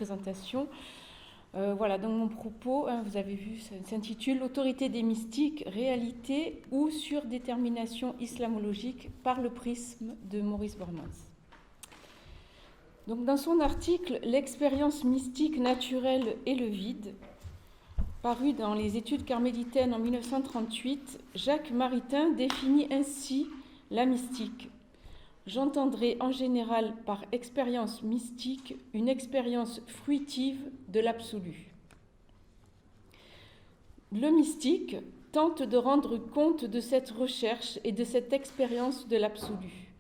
présentation. Voilà, donc mon propos, vous avez vu, ça s'intitule « L'autorité des mystiques, réalité ou surdétermination islamologique par le prisme de Maurice Bormans ». Donc, dans son article « L'expérience mystique naturelle et le vide », paru dans les Études carmélitaines en 1938, Jacques Maritain définit ainsi la mystique. J'entendrai en général par expérience mystique une expérience fruitive de l'absolu. Le mystique tente de rendre compte de cette recherche et de cette expérience de l'absolu.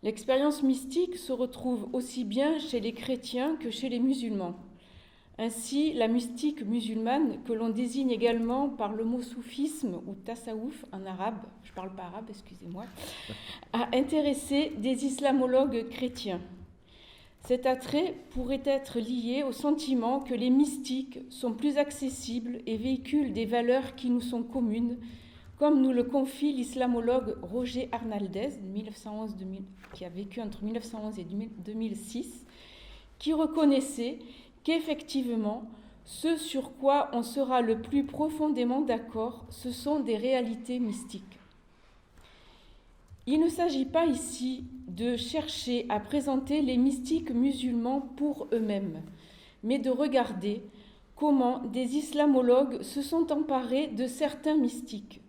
L'expérience mystique se retrouve aussi bien chez les chrétiens que chez les musulmans. Ainsi, la mystique musulmane, que l'on désigne également par le mot soufisme ou tasawwuf en arabe, je ne parle pas arabe, excusez-moi, a intéressé des islamologues chrétiens. Cet attrait pourrait être lié au sentiment que les mystiques sont plus accessibles et véhiculent des valeurs qui nous sont communes, comme nous le confie l'islamologue Roger Arnaldez, qui a vécu entre 1911 et 2006, qui reconnaissait qu'effectivement, ce sur quoi on sera le plus profondément d'accord, ce sont des réalités mystiques. Il ne s'agit pas ici de chercher à présenter les mystiques musulmans pour eux-mêmes, mais de regarder comment des islamologues se sont emparés de certains mystiques.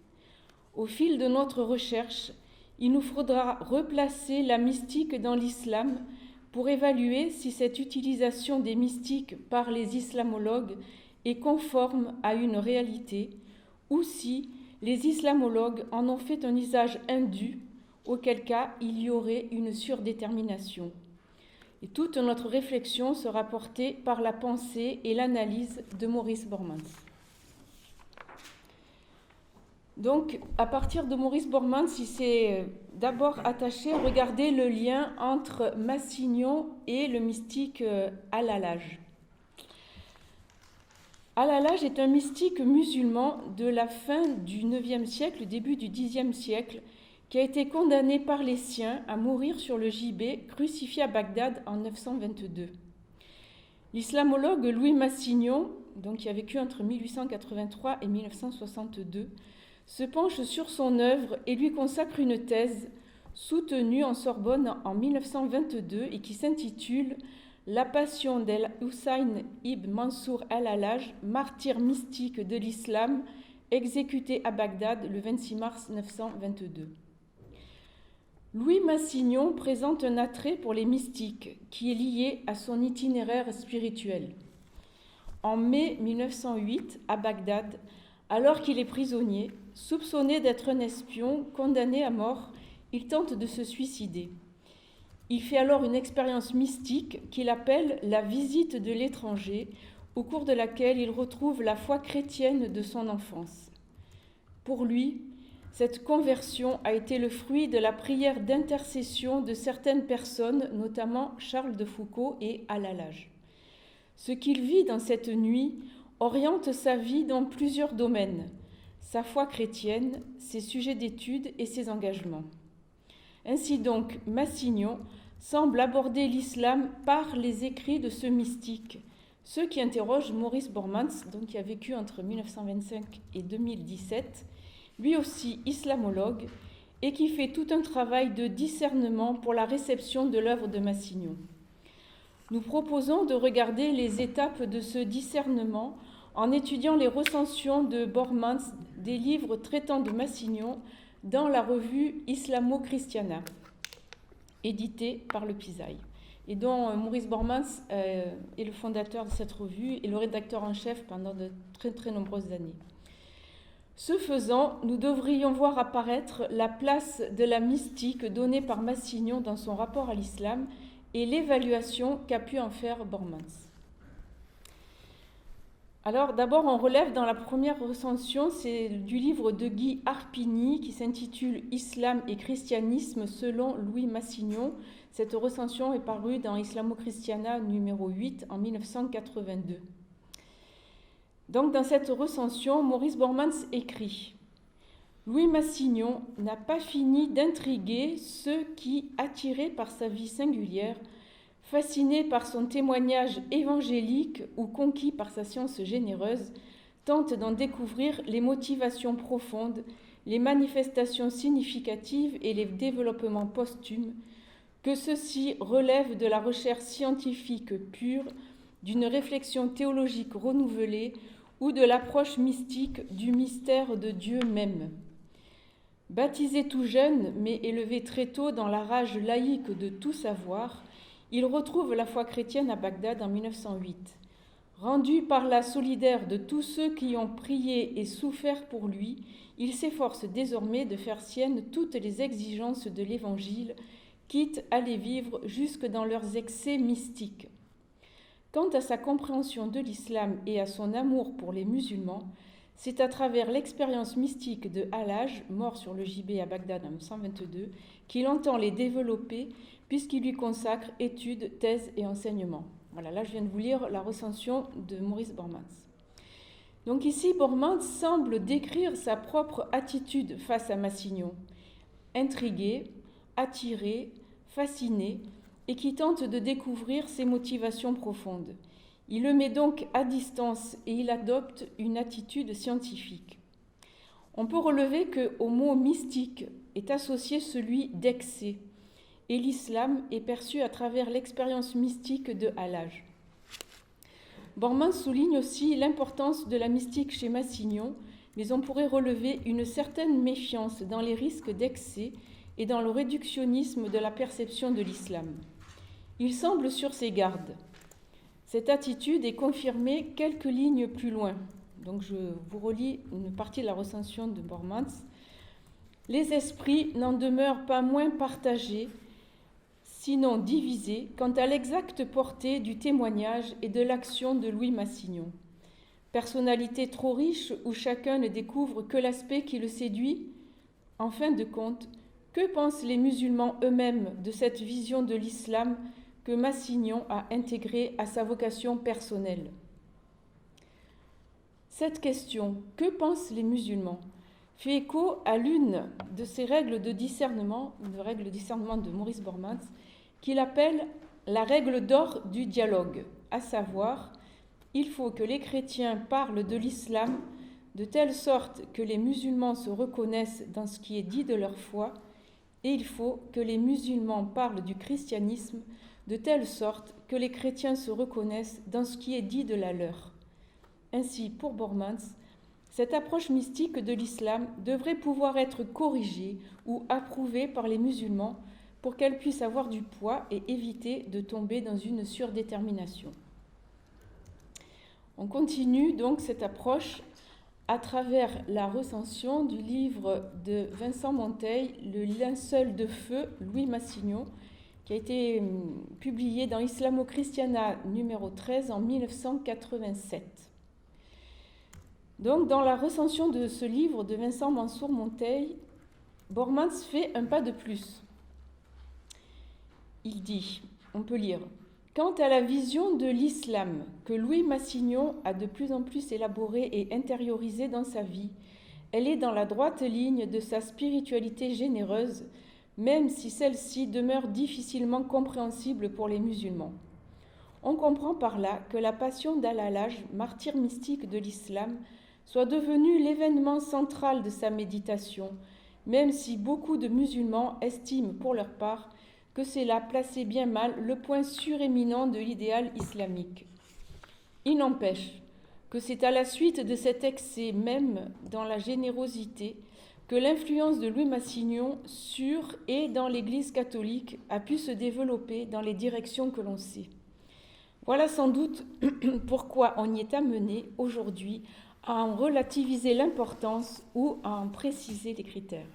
Au fil de notre recherche, il nous faudra replacer la mystique dans l'islam pour évaluer si cette utilisation des mystiques par les islamologues est conforme à une réalité ou si les islamologues en ont fait un usage indu, auquel cas il y aurait une surdétermination. Et toute notre réflexion sera portée par la pensée et l'analyse de Maurice Bormans. Donc, à partir de Maurice Bormans, il s'est d'abord attaché à regarder le lien entre Massignon et le mystique Al-Hallaj. Al-Hallaj est un mystique musulman de la fin du IXe siècle, début du Xe siècle, qui a été condamné par les siens à mourir sur le gibet, crucifié à Bagdad en 922. L'islamologue Louis Massignon, donc, qui a vécu entre 1883 et 1962, se penche sur son œuvre et lui consacre une thèse soutenue en Sorbonne en 1922 et qui s'intitule « La passion d'El-Hussein ibn Mansour al-Hallaj, martyr mystique de l'islam, exécuté à Bagdad le 26 mars 922 ». Louis Massignon présente un attrait pour les mystiques qui est lié à son itinéraire spirituel. En mai 1908, à Bagdad, alors qu'il est prisonnier, soupçonné d'être un espion, condamné à mort, il tente de se suicider. Il fait alors une expérience mystique qu'il appelle la visite de l'étranger, au cours de laquelle il retrouve la foi chrétienne de son enfance. Pour lui, cette conversion a été le fruit de la prière d'intercession de certaines personnes, notamment Charles de Foucauld et Al-Hallaj. Ce qu'il vit dans cette nuit oriente sa vie dans plusieurs domaines, sa foi chrétienne, ses sujets d'études et ses engagements. Ainsi donc, Massignon semble aborder l'islam par les écrits de ce mystique, ce qui interroge Maurice Bormans, donc, qui a vécu entre 1925 et 2017, lui aussi islamologue, et qui fait tout un travail de discernement pour la réception de l'œuvre de Massignon. Nous proposons de regarder les étapes de ce discernement en étudiant les recensions de Bormans des livres traitant de Massignon dans la revue Islamo-Christiana, éditée par le Pisaï, et dont Maurice Bormans est le fondateur de cette revue et le rédacteur en chef pendant de très très nombreuses années. Ce faisant, nous devrions voir apparaître la place de la mystique donnée par Massignon dans son rapport à l'islam et l'évaluation qu'a pu en faire Bormans. Alors d'abord, on relève dans la première recension, c'est du livre de Guy Arpigny qui s'intitule « Islam et christianisme selon Louis Massignon ». Cette recension est parue dans Islamo-Christiana numéro 8 en 1982. Donc dans cette recension, Maurice Bormans écrit « Louis Massignon n'a pas fini d'intriguer ceux qui, attirés par sa vie singulière, fasciné par son témoignage évangélique ou conquis par sa science généreuse, tente d'en découvrir les motivations profondes, les manifestations significatives et les développements posthumes, que ceux-ci relèvent de la recherche scientifique pure, d'une réflexion théologique renouvelée ou de l'approche mystique du mystère de Dieu même. Baptisé tout jeune, mais élevé très tôt dans la rage laïque de tout savoir, il retrouve la foi chrétienne à Bagdad en 1908. Rendu par là solidaire de tous ceux qui ont prié et souffert pour lui, il s'efforce désormais de faire siennes toutes les exigences de l'Évangile, quitte à les vivre jusque dans leurs excès mystiques. Quant à sa compréhension de l'islam et à son amour pour les musulmans, c'est à travers l'expérience mystique de Hallaj, mort sur le gibet à Bagdad en 1922, qu'il entend les développer puisqu'il lui consacre études, thèses et enseignements. Voilà, là je viens de vous lire la recension de Maurice Bormans. Donc ici, Bormans semble décrire sa propre attitude face à Massignon, intrigué, attiré, fasciné, et qui tente de découvrir ses motivations profondes. Il le met donc à distance et il adopte une attitude scientifique. On peut relever qu'au mot mystique est associé celui d'excès, et l'islam est perçu à travers l'expérience mystique de Hallaj. Bormans souligne aussi l'importance de la mystique chez Massignon, mais on pourrait relever une certaine méfiance dans les risques d'excès et dans le réductionnisme de la perception de l'islam. Il semble sur ses gardes. Cette attitude est confirmée quelques lignes plus loin. Donc je vous relis une partie de la recension de Bormans. Les esprits n'en demeurent pas moins partagés, sinon divisés, quant à l'exacte portée du témoignage et de l'action de Louis Massignon. Personnalité trop riche où chacun ne découvre que l'aspect qui le séduit. En fin de compte, que pensent les musulmans eux-mêmes de cette vision de l'islam que Massignon a intégrée à sa vocation personnelle? Cette question, que pensent les musulmans, fait écho à l'une de ces règles de discernement de Maurice Bormans, qu'il appelle la règle d'or du dialogue, à savoir, il faut que les chrétiens parlent de l'islam de telle sorte que les musulmans se reconnaissent dans ce qui est dit de leur foi, et il faut que les musulmans parlent du christianisme de telle sorte que les chrétiens se reconnaissent dans ce qui est dit de la leur. Ainsi, pour Bormans, cette approche mystique de l'islam devrait pouvoir être corrigée ou approuvée par les musulmans pour qu'elle puisse avoir du poids et éviter de tomber dans une surdétermination. On continue donc cette approche à travers la recension du livre de Vincent Monteil, Le linceul de feu, Louis Massignon, qui a été publié dans Islamo-Christiana numéro 13 en 1987. Donc, dans la recension de ce livre de Vincent Mansour Monteil, Bormans fait un pas de plus. Il dit, on peut lire, « Quant à la vision de l'islam que Louis Massignon a de plus en plus élaborée et intériorisée dans sa vie, elle est dans la droite ligne de sa spiritualité généreuse, même si celle-ci demeure difficilement compréhensible pour les musulmans. On comprend par là que la passion d'Al-Hallaj, martyr mystique de l'islam, soit devenue l'événement central de sa méditation, même si beaucoup de musulmans estiment pour leur part que c'est là placer bien mal le point suréminent de l'idéal islamique. Il n'empêche que c'est à la suite de cet excès même dans la générosité que l'influence de Louis Massignon sur et dans l'Église catholique a pu se développer dans les directions que l'on sait. Voilà sans doute pourquoi on y est amené aujourd'hui à en relativiser l'importance ou à en préciser les critères.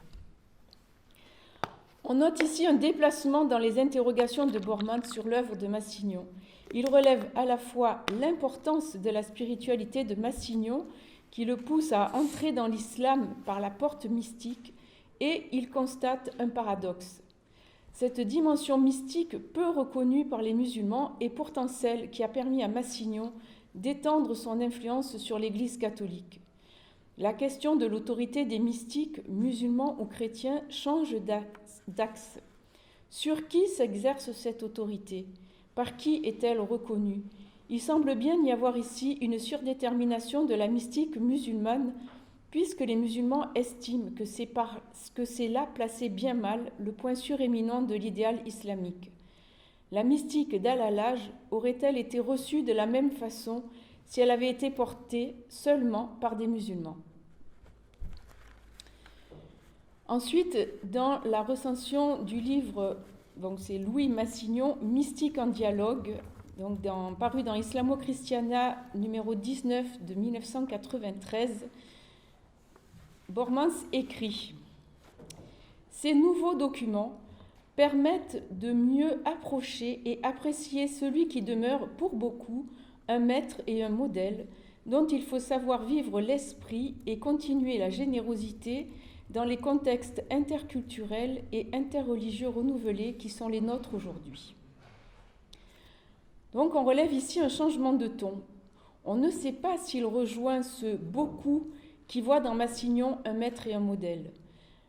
On note ici un déplacement dans les interrogations de Bormans sur l'œuvre de Massignon. Il relève à la fois l'importance de la spiritualité de Massignon, qui le pousse à entrer dans l'islam par la porte mystique, et il constate un paradoxe. Cette dimension mystique peu reconnue par les musulmans est pourtant celle qui a permis à Massignon d'étendre son influence sur l'Église catholique. La question de l'autorité des mystiques, musulmans ou chrétiens, change d'axe. Sur qui s'exerce cette autorité? Par qui est-elle reconnue? Il semble bien y avoir ici une surdétermination de la mystique musulmane, puisque les musulmans estiment que c'est là placé bien mal le point suréminent de l'idéal islamique. La mystique d'Al-Hallaj aurait-elle été reçue de la même façon si elle avait été portée seulement par des musulmans? Ensuite, dans la recension du livre, donc c'est Louis Massignon, Mystique en dialogue, donc paru dans Islamo-Christiana numéro 19 de 1993, Bormans écrit « Ces nouveaux documents permettent de mieux approcher et apprécier celui qui demeure pour beaucoup un maître et un modèle dont il faut savoir vivre l'esprit et continuer la générosité dans les contextes interculturels et interreligieux renouvelés qui sont les nôtres aujourd'hui. » Donc on relève ici un changement de ton. On ne sait pas s'il rejoint ce « beaucoup » qui voit dans Massignon un maître et un modèle.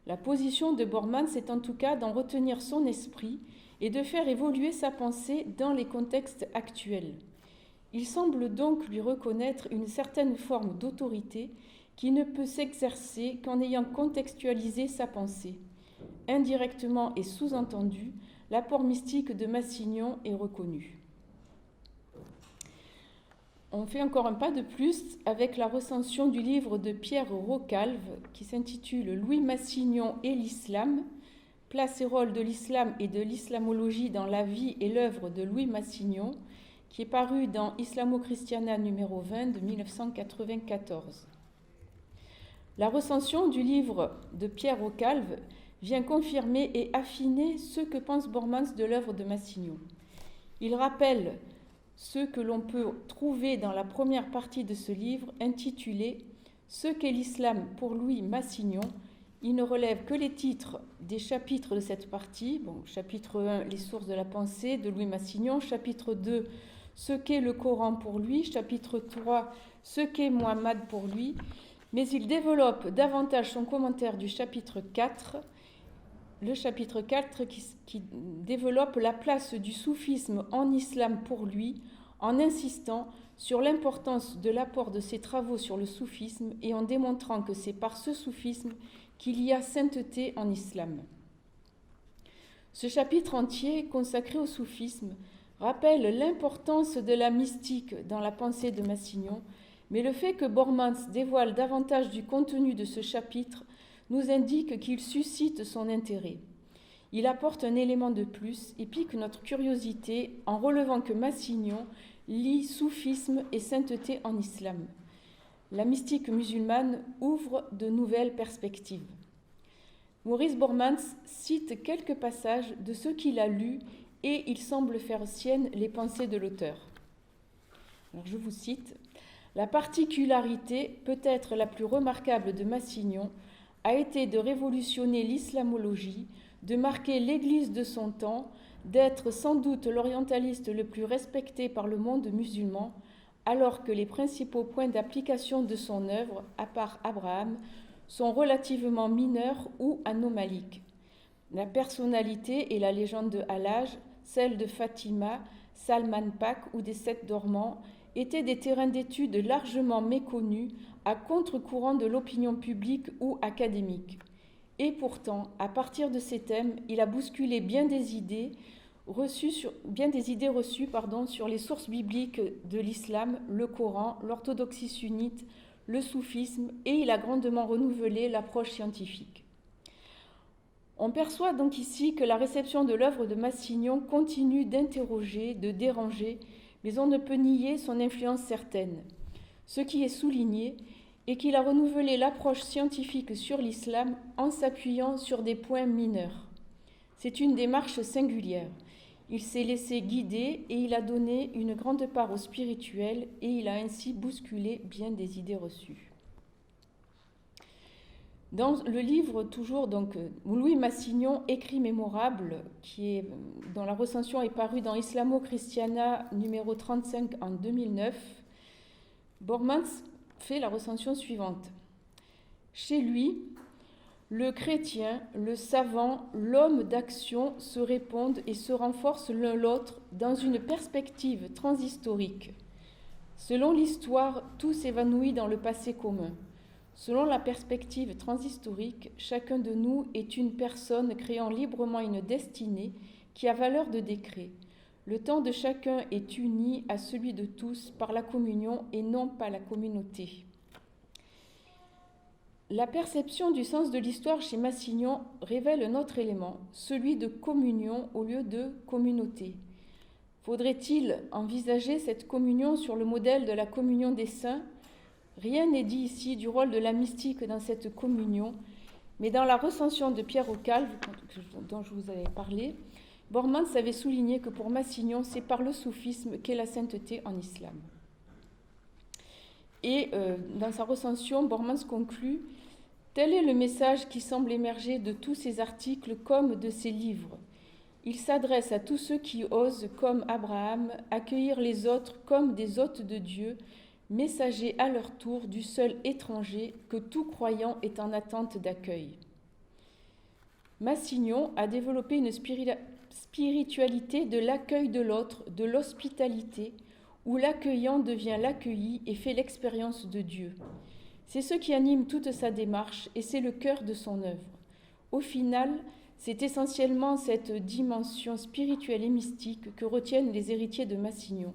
La position de Bormans est en tout cas d'en retenir son esprit et de faire évoluer sa pensée dans les contextes actuels. Il semble donc lui reconnaître une certaine forme d'autorité qui ne peut s'exercer qu'en ayant contextualisé sa pensée. Indirectement et sous-entendu, l'apport mystique de Massignon est reconnu. On fait encore un pas de plus avec la recension du livre de Pierre Rocalve qui s'intitule Louis Massignon et l'islam, place et rôle de l'islam et de l'islamologie dans la vie et l'œuvre de Louis Massignon, qui est paru dans Islamo-Christiana numéro 20 de 1994. La recension du livre de Pierre Rocalve vient confirmer et affiner ce que pense Bormans de l'œuvre de Massignon. Il rappelle ce que l'on peut trouver dans la première partie de ce livre intitulé « Ce qu'est l'islam pour Louis Massignon ». Il ne relève que les titres des chapitres de cette partie. Chapitre 1, les sources de la pensée de Louis Massignon. Chapitre 2, ce qu'est le Coran pour lui. Chapitre 3, ce qu'est Muhammad pour lui. Mais il développe davantage son commentaire du chapitre 4, le chapitre 4 qui développe la place du soufisme en islam pour lui, en insistant sur l'importance de l'apport de ses travaux sur le soufisme et en démontrant que c'est par ce soufisme qu'il y a sainteté en islam. Ce chapitre entier consacré au soufisme rappelle l'importance de la mystique dans la pensée de Massignon, mais le fait que Bormans dévoile davantage du contenu de ce chapitre nous indique qu'il suscite son intérêt. Il apporte un élément de plus et pique notre curiosité en relevant que Massignon lie soufisme et sainteté en islam. La mystique musulmane ouvre de nouvelles perspectives. Maurice Bormans cite quelques passages de ce qu'il a lu et il semble faire siennes les pensées de l'auteur. Alors je vous cite. « La particularité, peut-être la plus remarquable de Massignon, a été de révolutionner l'islamologie, de marquer l'Église de son temps, d'être sans doute l'orientaliste le plus respecté par le monde musulman, alors que les principaux points d'application de son œuvre, à part Abraham, sont relativement mineurs ou anomaliques. La personnalité et la légende de Hallaj, celle de Fatima, Salman Pak ou des Sept Dormants, étaient des terrains d'études largement méconnus, à contre-courant de l'opinion publique ou académique. Et pourtant, à partir de ces thèmes, il a bousculé bien des idées reçues sur les sources bibliques de l'islam, le Coran, l'orthodoxie sunnite, le soufisme, et il a grandement renouvelé l'approche scientifique. On perçoit donc ici que la réception de l'œuvre de Massignon continue d'interroger, de déranger, mais on ne peut nier son influence certaine. Ce qui est souligné est qu'il a renouvelé l'approche scientifique sur l'islam en s'appuyant sur des points mineurs. C'est une démarche singulière. Il s'est laissé guider et il a donné une grande part au spirituel et il a ainsi bousculé bien des idées reçues. Dans le livre, toujours, Louis Massignon, Écrit mémorable, dont la recension est parue dans Islamo-Christiana numéro 35 en 2009, Bormans fait la recension suivante. Chez lui, le chrétien, le savant, l'homme d'action se répondent et se renforcent l'un l'autre dans une perspective transhistorique. Selon l'histoire, tout s'évanouit dans le passé commun. Selon la perspective transhistorique, chacun de nous est une personne créant librement une destinée qui a valeur de décret. Le temps de chacun est uni à celui de tous par la communion et non pas la communauté. La perception du sens de l'histoire chez Massignon révèle un autre élément, celui de communion au lieu de communauté. Faudrait-il envisager cette communion sur le modèle de la communion des saints ? Rien n'est dit ici du rôle de la mystique dans cette communion, mais dans la recension de Pierre Aucalve, dont je vous avais parlé, Bormans avait souligné que pour Massignon, c'est par le soufisme qu'est la sainteté en islam. Et dans sa recension, Bormans conclut « Tel est le message qui semble émerger de tous ces articles comme de ces livres. Il s'adresse à tous ceux qui osent, comme Abraham, accueillir les autres comme des hôtes de Dieu, messagers à leur tour du seul étranger que tout croyant est en attente d'accueil. » Massignon a développé une spiritualité de l'accueil de l'autre, de l'hospitalité, où l'accueillant devient l'accueilli et fait l'expérience de Dieu. C'est ce qui anime toute sa démarche et c'est le cœur de son œuvre. Au final, c'est essentiellement cette dimension spirituelle et mystique que retiennent les héritiers de Massignon.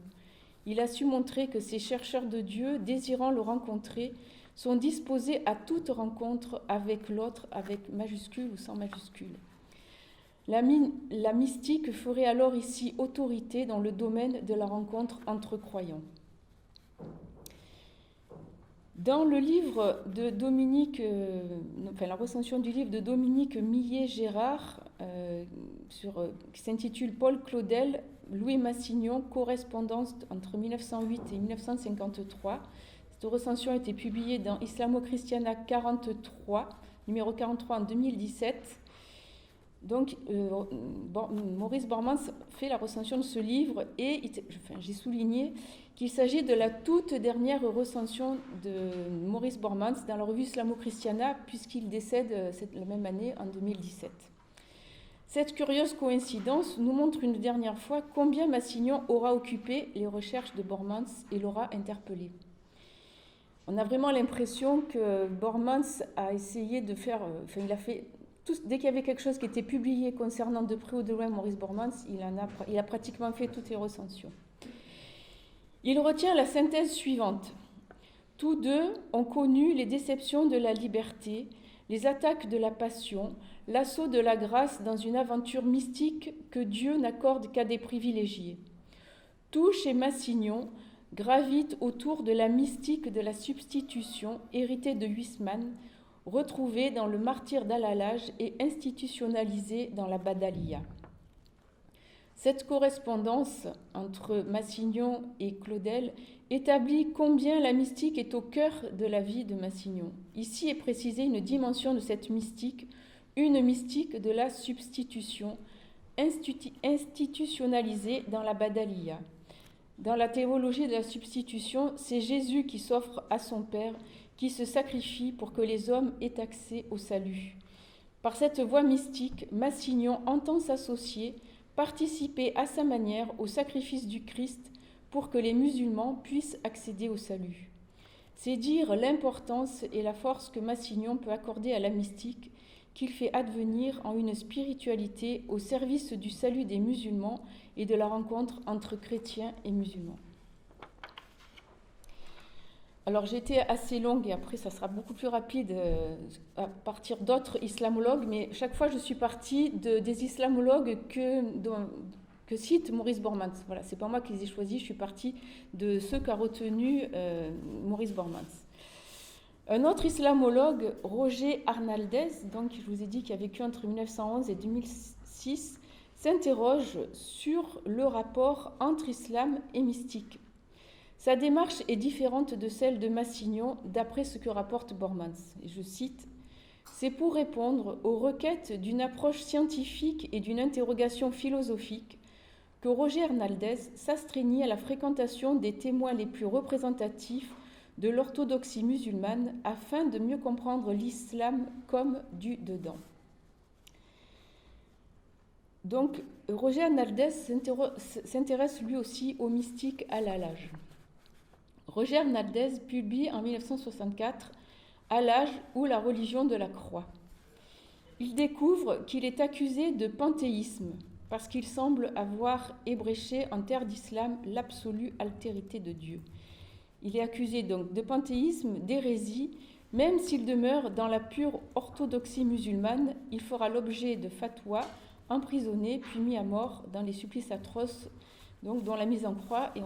Il a su montrer que ces chercheurs de Dieu, désirant le rencontrer, sont disposés à toute rencontre avec l'autre, avec majuscule ou sans majuscule. La mystique ferait alors ici autorité dans le domaine de la rencontre entre croyants. Dans le livre de Dominique, la recension du livre de Dominique Millet-Gérard, qui s'intitule Paul Claudel, Louis Massignon, correspondance entre 1908 et 1953. Cette recension a été publiée dans Islamo-Christiana 43, numéro 43 en 2017. Donc, Maurice Bormans fait la recension de ce livre et j'ai souligné qu'il s'agit de la toute dernière recension de Maurice Bormans dans la revue Islamo-Christiana puisqu'il décède la même année en 2017. Cette curieuse coïncidence nous montre une dernière fois combien Massignon aura occupé les recherches de Bormans et l'aura interpellé. On a vraiment l'impression que Bormans a essayé de faire... il a fait... Dès qu'il y avait quelque chose qui était publié concernant de près ou de loin Maurice Bormans, il a pratiquement fait toutes les recensions. Il retient la synthèse suivante. Tous deux ont connu les déceptions de la liberté, les attaques de la passion, l'assaut de la grâce dans une aventure mystique que Dieu n'accorde qu'à des privilégiés. Tout chez Massignon gravite autour de la mystique de la substitution héritée de Huysmans, retrouvée dans le martyre d'Al-Hallaj et institutionnalisée dans la Badalia. Cette correspondance entre Massignon et Claudel établit combien la mystique est au cœur de la vie de Massignon. Ici est précisée une dimension de cette mystique, une mystique de la substitution, institutionnalisée dans la Badalia. Dans la théologie de la substitution, c'est Jésus qui s'offre à son Père, qui se sacrifie pour que les hommes aient accès au salut. Par cette voie mystique, Massignon entend s'associer, participer à sa manière au sacrifice du Christ pour que les musulmans puissent accéder au salut. C'est dire l'importance et la force que Massignon peut accorder à la mystique, qu'il fait advenir en une spiritualité au service du salut des musulmans et de la rencontre entre chrétiens et musulmans. Alors j'ai été assez longue et après ça sera beaucoup plus rapide à partir d'autres islamologues, mais chaque fois je suis partie des islamologues que cite Maurice Bormans. Voilà, c'est pas moi qui les ai choisis, je suis partie de ceux qu'a retenu Maurice Bormans. Un autre islamologue, Roger Arnaldez, donc je vous ai dit qu'il a vécu entre 1911 et 2006, s'interroge sur le rapport entre islam et mystique. Sa démarche est différente de celle de Massignon, d'après ce que rapporte Bormans. Et je cite, « C'est pour répondre aux requêtes d'une approche scientifique et d'une interrogation philosophique que Roger Arnaldez s'astreignit à la fréquentation des témoins les plus représentatifs de l'orthodoxie musulmane afin de mieux comprendre l'islam comme du dedans. Donc, Roger Arnaldez s'intéresse lui aussi au mystique Al-Hallaj. Roger Arnaldez publie en 1964 Hallaj ou la religion de la croix. Il découvre qu'il est accusé de panthéisme parce qu'il semble avoir ébréché en terre d'islam l'absolue altérité de Dieu. Il est accusé donc de panthéisme, d'hérésie, même s'il demeure dans la pure orthodoxie musulmane, il fera l'objet de fatwas, emprisonné puis mis à mort dans les supplices atroces, donc dont la mise en croix, et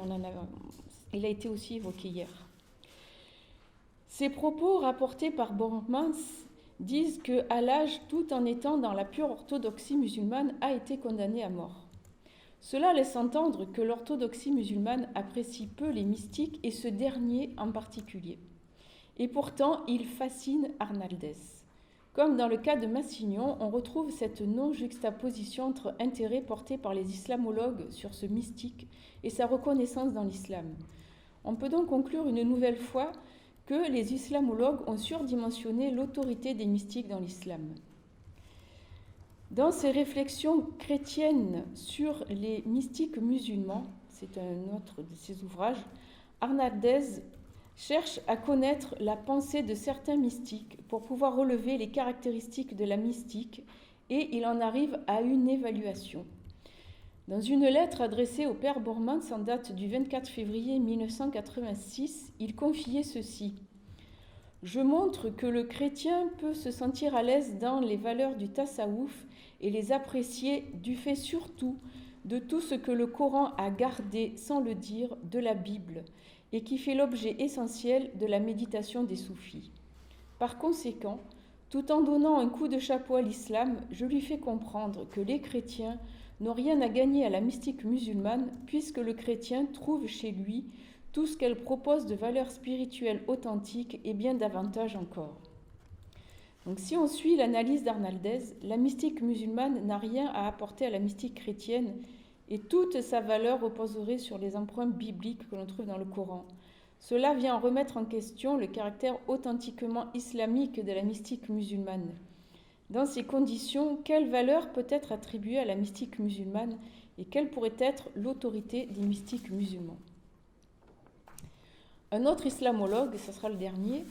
il a été aussi évoqué hier. Ces propos rapportés par Bormans disent que Hallaj, tout en étant dans la pure orthodoxie musulmane, a été condamné à mort. Cela laisse entendre que l'orthodoxie musulmane apprécie peu les mystiques et ce dernier en particulier. Et pourtant, il fascine Arnaldez. Comme dans le cas de Massignon, on retrouve cette non-juxtaposition entre intérêt porté par les islamologues sur ce mystique et sa reconnaissance dans l'islam. On peut donc conclure une nouvelle fois que les islamologues ont surdimensionné l'autorité des mystiques dans l'islam. Dans ses réflexions chrétiennes sur les mystiques musulmans, c'est un autre de ses ouvrages, Arnaldez cherche à connaître la pensée de certains mystiques pour pouvoir relever les caractéristiques de la mystique et il en arrive à une évaluation. Dans une lettre adressée au père Bormans en date du 24 février 1986, il confiait ceci. « Je montre que le chrétien peut se sentir à l'aise dans les valeurs du tasawwuf et les apprécier du fait surtout de tout ce que le Coran a gardé, sans le dire, de la Bible, et qui fait l'objet essentiel de la méditation des soufis. Par conséquent, tout en donnant un coup de chapeau à l'islam, je lui fais comprendre que les chrétiens n'ont rien à gagner à la mystique musulmane puisque le chrétien trouve chez lui tout ce qu'elle propose de valeurs spirituelles authentiques et bien davantage encore. » Donc si on suit l'analyse d'Arnaldez, la mystique musulmane n'a rien à apporter à la mystique chrétienne et toute sa valeur reposerait sur les empreintes bibliques que l'on trouve dans le Coran. Cela vient remettre en question le caractère authentiquement islamique de la mystique musulmane. Dans ces conditions, quelle valeur peut être attribuée à la mystique musulmane et quelle pourrait être l'autorité des mystiques musulmans ? Un autre islamologue, ce sera le dernier,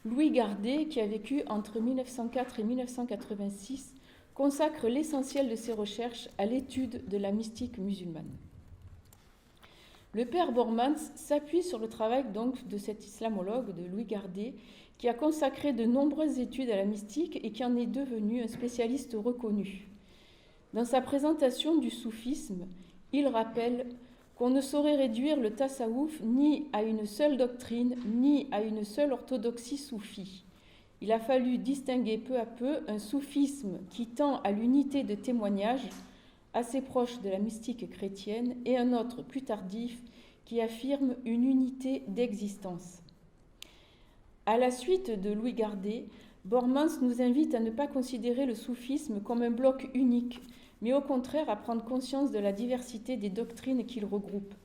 Louis Gardet, qui a vécu entre 1904 et 1986, consacre l'essentiel de ses recherches à l'étude de la mystique musulmane. Le père Bormans s'appuie sur le travail donc de cet islamologue, de Louis Gardet, qui a consacré de nombreuses études à la mystique et qui en est devenu un spécialiste reconnu. Dans sa présentation du soufisme, il rappelle qu'on ne saurait réduire le tasawwuf ni à une seule doctrine, ni à une seule orthodoxie soufie. Il a fallu distinguer peu à peu un soufisme qui tend à l'unité de témoignage, assez proche de la mystique chrétienne, et un autre plus tardif qui affirme une unité d'existence. À la suite de Louis Gardet, Bormans nous invite à ne pas considérer le soufisme comme un bloc unique, mais au contraire à prendre conscience de la diversité des doctrines qu'il regroupe.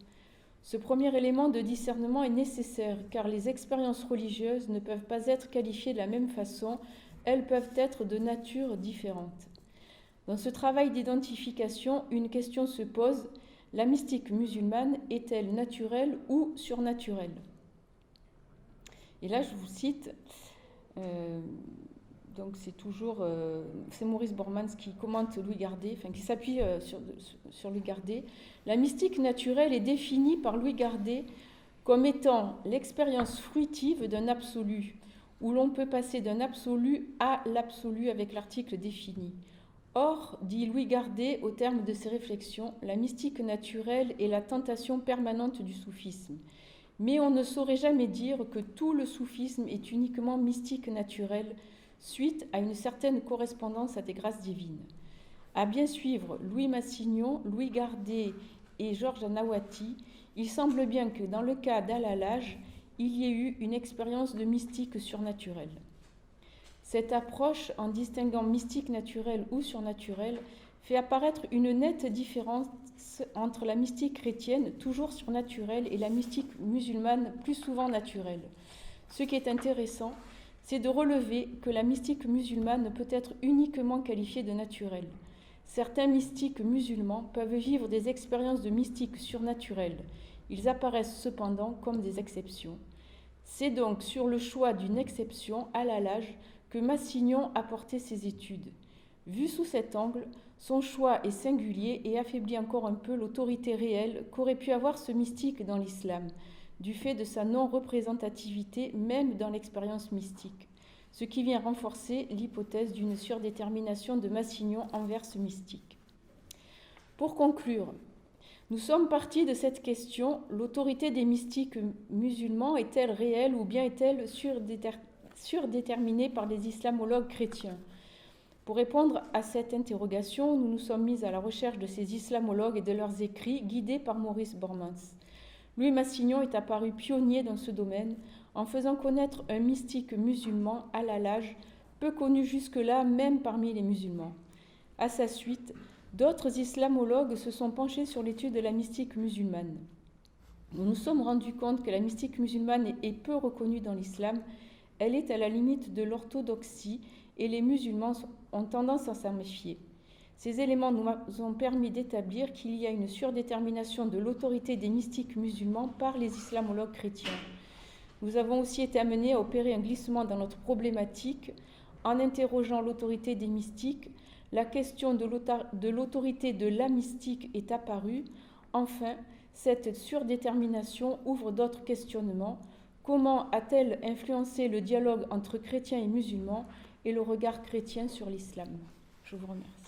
Ce premier élément de discernement est nécessaire car les expériences religieuses ne peuvent pas être qualifiées de la même façon, elles peuvent être de nature différente. Dans ce travail d'identification, une question se pose, la mystique musulmane est-elle naturelle ou surnaturelle ? Et là, je vous cite, donc c'est Maurice Bormans qui commente Louis Gardet, qui s'appuie sur Louis Gardet. La mystique naturelle est définie par Louis Gardet comme étant l'expérience fruitive d'un absolu, où l'on peut passer d'un absolu à l'absolu avec l'article défini. Or, dit Louis Gardet au terme de ses réflexions, la mystique naturelle est la tentation permanente du soufisme. Mais on ne saurait jamais dire que tout le soufisme est uniquement mystique naturelle, suite à une certaine correspondance à des grâces divines. À bien suivre Louis Massignon, Louis Gardet et Georges Anaouati, il semble bien que dans le cas d'Al-Hallaj, il y ait eu une expérience de mystique surnaturelle. Cette approche, en distinguant mystique naturelle ou surnaturelle, fait apparaître une nette différence entre la mystique chrétienne, toujours surnaturelle, et la mystique musulmane, plus souvent naturelle. Ce qui est intéressant, c'est de relever que la mystique musulmane ne peut être uniquement qualifiée de naturelle. Certains mystiques musulmans peuvent vivre des expériences de mystique surnaturelle. Ils apparaissent cependant comme des exceptions. C'est donc sur le choix d'une exception, Al-Hallaj, que Massignon a porté ses études. Vu sous cet angle, son choix est singulier et affaiblit encore un peu l'autorité réelle qu'aurait pu avoir ce mystique dans l'islam, du fait de sa non-représentativité même dans l'expérience mystique, ce qui vient renforcer l'hypothèse d'une surdétermination de Massignon envers ce mystique. Pour conclure, nous sommes partis de cette question, l'autorité des mystiques musulmans est-elle réelle ou bien est-elle surdéterminée par les islamologues chrétiens ? Pour répondre à cette interrogation, nous nous sommes mis à la recherche de ces islamologues et de leurs écrits, guidés par Maurice Bormans. Louis Massignon est apparu pionnier dans ce domaine en faisant connaître un mystique musulman, Al-Hallaj, peu connu jusque-là même parmi les musulmans. À sa suite, d'autres islamologues se sont penchés sur l'étude de la mystique musulmane. Nous nous sommes rendus compte que la mystique musulmane est peu reconnue dans l'islam, elle est à la limite de l'orthodoxie et les musulmans ont tendance à s'en méfier. Ces éléments nous ont permis d'établir qu'il y a une surdétermination de l'autorité des mystiques musulmans par les islamologues chrétiens. Nous avons aussi été amenés à opérer un glissement dans notre problématique en interrogeant l'autorité des mystiques. La question de l'autorité de la mystique est apparue. Enfin, cette surdétermination ouvre d'autres questionnements. Comment a-t-elle influencé le dialogue entre chrétiens et musulmans et le regard chrétien sur l'islam ? Je vous remercie.